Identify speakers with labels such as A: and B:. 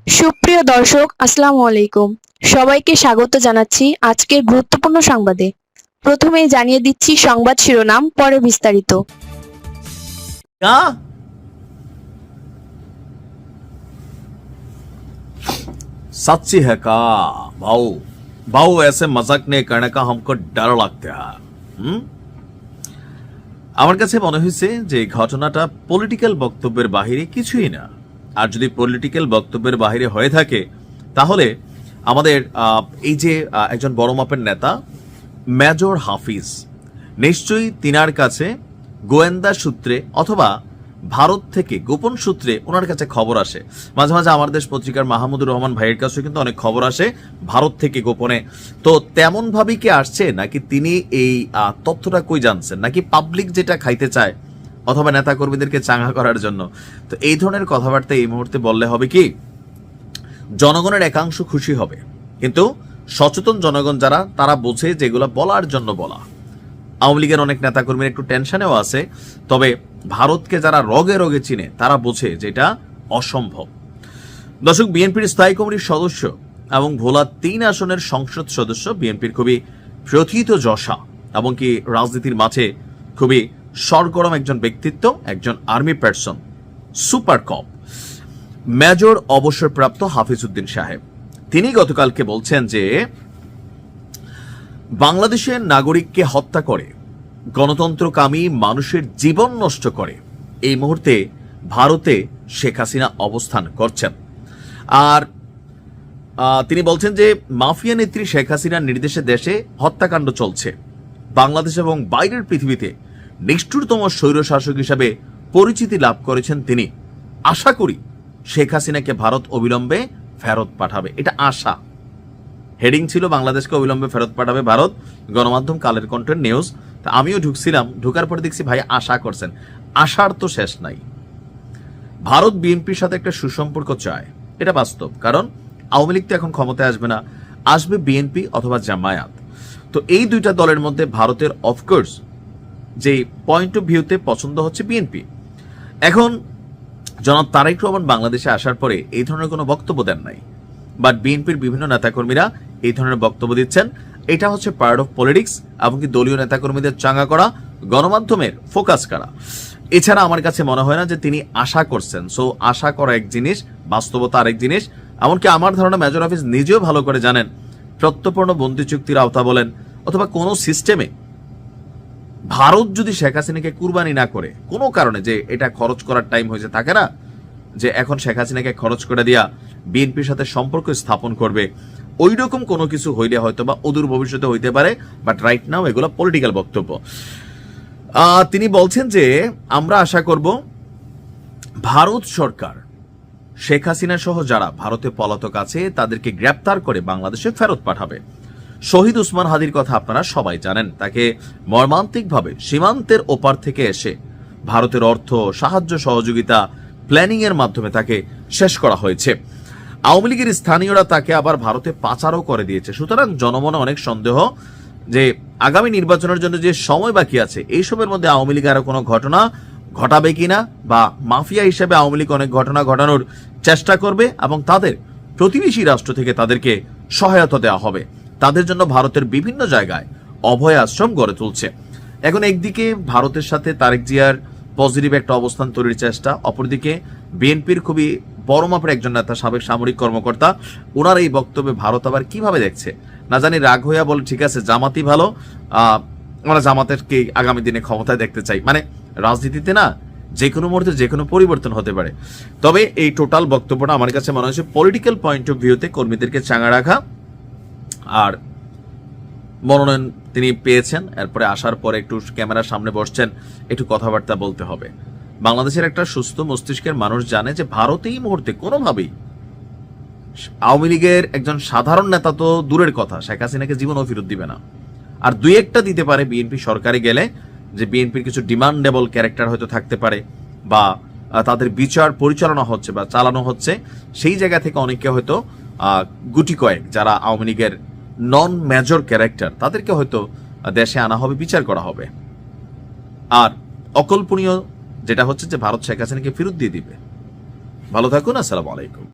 A: সুপ্রিয় দর্শক, আসসালামু আলাইকুম। সবাইকে স্বাগত জানাচ্ছি আজকের গুরুত্বপূর্ণ সংবাদে। প্রথমেই জানিয়ে দিচ্ছি সংবাদ শিরোনাম, পরে বিস্তারিত।
B: क्या सच्ची है का भाऊ भाऊ ऐसे मजाक नहीं करने का हमको डर लगता है। আমার কাছে মনে হয়েছে যে ঘটনাটা পলিটিক্যাল বক্তব্যের বাহিরে কিছুই না। আর যদি পলিটিক্যাল বক্তব্যের বাহিরে হয়ে থাকে তাহলে আমাদের এই যে একজন বড় মাপের নেতা মেজর হাফিজ নিশ্চয়ই তিনার কাছে গোয়েন্দা সূত্রে অথবা ভারত থেকে গোপন সূত্রে ওনার কাছে খবর আসে। মাঝে মাঝে আমার দেশ পত্রিকার মাহমুদুর রহমান ভাইয়ের কাছে কিন্তু অনেক খবর আসে ভারত থেকে গোপনে। তো তেমন ভাবেই কি আসছে, নাকি তিনি এই তথ্যটা কই জানছেন, নাকি পাবলিক যেটা খাইতে চায় অথবা নেতা কর্মীদেরকে চাঙ্গা করার জন্য? তো এই ধরনের কথাবার্তা এই মুহূর্তে বললে হবে কি, জনগণের একাংশ খুশি হবে, কিন্তু সচেতন জনগণ যারা তারা বোঝে যেগুলো বলার জন্য বলা। আওয়ামী লীগের অনেক নেতাকর্মীর একটু টেনশনেও আছে, তবে ভারতকে যারা রগে রগে চিনে তারা বোঝে যে এটা অসম্ভব। দর্শক, বিএনপির স্থায়ী কমিটির সদস্য এবং ভোলা ৩ আসনের সংসদ সদস্য, বিএনপির খুবই প্রথিত যশা এবং কি রাজনীতির মাঝে খুবই সরগরম একজন ব্যক্তিত্ব, একজন আর্মি পার্সন, সুপার কপ, মেজর অবসরপ্রাপ্ত হাফিজ উদ্দিন সাহেব, তিনি গতকালকে বলছেন যে বাংলাদেশের নাগরিককে হত্যা করে, গণতন্ত্রকামী মানুষের জীবন নষ্ট করে এই মুহূর্তে ভারতে শেখ হাসিনা অবস্থান করছেন। আর তিনি বলছেন যে মাফিয়া নেত্রী শেখ হাসিনার নির্দেশে দেশে হত্যাকাণ্ড চলছে। বাংলাদেশ এবং বাইরের পৃথিবীতে নিষ্ঠুরতম স্বৈরশাসক হিসাবে পরিচিতি লাভ করেছেন তিনি। আশা করি শেখ হাসিনাকে ভারত অবিলম্বে ফেরত পাঠাবে, এটা আশা। হেডিং ছিল বাংলাদেশকে অবিলম্বে ফেরত পাঠাবে ভারত, গণমাধ্যম কালের কণ্ঠের নিউজ। তা আমিও ঢুকছিলাম, ঢুকার পরে দেখছি ভাই আশা করছেন, আশার তো শেষ নাই। ভারত বিএনপির সাথে একটা সুসম্পর্ক চায়, এটা বাস্তব, কারণ আওয়ামী লীগ তো এখন ক্ষমতায় আসবে না, আসবে বিএনপি অথবা জামায়াত। তো এই দুইটা দলের মধ্যে ভারতের অফকোর্স যে পয়েন্ট অফ ভিউতে পছন্দ হচ্ছে বিএনপি। এখন জনাব তারেক রহমান বাংলাদেশে আসার পরে এই ধরনের কোনো বক্তব্য দেন নাই, বাট বিএনপির বিভিন্ন নেতাকর্মীরা এই ধরনের বক্তব্য দিচ্ছেন। এটা হচ্ছে পার্ট অফ পলিটিক্স, এমনকি দলীয় নেতাকর্মীদের চাঙ্গা করা, গণমাধ্যমের ফোকাস করা। এছাড়া আমার কাছে মনে হয় না যে তিনি আশা করছেন। সো আশা করা এক জিনিস, বাস্তবতা আরেক জিনিস। এমনকি আমার ধারণা মেজর হাফিজ নিজেও ভালো করে জানেন, প্রত্যর্পণ বন্দি চুক্তির আওতা বলেন অথবা কোনো সিস্টেমে ভারত যদি শেখ হাসিনাকে কুরবানি না করে কোনো কারণে, যে এটা খরচ করার টাইম হয়েছে, থাকে না যে এখন শেখ হাসিনাকে খরচ করে দিয়া বিএনপির সাথে সম্পর্ক স্থাপন করবে, ওই রকম কোনো কিছু হইলে হয়তো বা অদূর ভবিষ্যতে হইতে পারে, বাট রাইট নাও এগুলো পলিটিক্যাল বক্তব্য। তিনি বলছেন যে আমরা আশা করব ভারত সরকার শেখ হাসিনা সহ যারা ভারতে পলাতক আছে তাদেরকে গ্রেপ্তার করে বাংলাদেশে ফেরত পাঠাবে। শহীদ উসমান হাদির কথা আপনারা সবাই জানেন, তাকে মর্মান্তিকভাবে সীমান্তের ওপার থেকে এসে ভারতের অর্থ সাহায্য সহযোগিতা প্ল্যানিং এর মাধ্যমে তাকে শেষ করা হয়েছে। আওয়ামী লীগের স্থানীয়রা তাকে আবার ভারতে পাচারও করে দিয়েছে। সুতরাং জনমনে অনেক সন্দেহ যে আগামী নির্বাচনের জন্য যে সময় বাকি আছে এইসবের মধ্যে আওয়ামী লীগ আরো কোনো ঘটনা ঘটাবে কিনা, বা মাফিয়া হিসেবে আওয়ামী লীগ অনেক ঘটনা ঘটানোর চেষ্টা করবে এবং তাদের প্রতিবেশী রাষ্ট্র থেকে তাদেরকে সহায়তা দেওয়া হবে। তাদের জন্য ভারতের বিভিন্ন জায়গায় অভয় আশ্রম গড়ে তুলছে। এখন একদিকে ভারতের সাথে তারেক জিয়ার পজিটিভ একটা অবস্থান তৈরির চেষ্টা, অপরদিকে বিএনপির খুবই বড় মাপের একজন নেতা, সাবেক সামরিক কর্মকর্তা, ওনার এই বক্তব্যে ভারত আবার কিভাবে দেখছে না জানি, রাগ হইয়া বলে ঠিক আছে জামাতই ভালো, আমরা জামাতেরকে আগামী দিনে ক্ষমতায় দেখতে চাই। মানে রাজনীতিতে না যে কোনো মুহূর্তে যে কোনো পরিবর্তন হতে পারে। তবে এই টোটাল বক্তব্যটা আমার কাছে মনে হচ্ছে পলিটিক্যাল পয়েন্ট অফ ভিউতে কর্মীদেরকে চাঙ্গা রাখা। আর মনোনয়ন তিনি পেয়েছেন, এরপরে আসার পরে একটু ক্যামেরার সামনে বসছেন, একটু কথাবার্তা বলতে হবে। বাংলাদেশের একটা সুস্থ মস্তিষ্কের মানুষ জানে যে ভারত এই মুহূর্তে কোনোভাবেই আওয়ামী লীগের একজন সাধারণ নেতা তো দূরের কথা, শেখ হাসিনাকে জীবনও ফেরত দিবে না। আর দুই একটা দিতে পারে বিএনপি সরকারে গেলে, যে বিএনপির কিছু ডিমান্ডেবল ক্যারেক্টার হয়তো থাকতে পারে, বা তাদের বিচার পরিচালনা হচ্ছে বা চালানো হচ্ছে, সেই জায়গা থেকে অনেকে হয়তো গুটি কয়েক যারা আওয়ামী লীগের নন মেজর ক্যারেক্টার তাদেরকে হয়তো দেশে আনা হবে, বিচার করা হবে। আর অকল্পনীয় যেটা হচ্ছে যে ভারত শেখ হাসিনাকে ফেরত দিয়ে দিবে। ভালো থাকুন, আসসালামু আলাইকুম।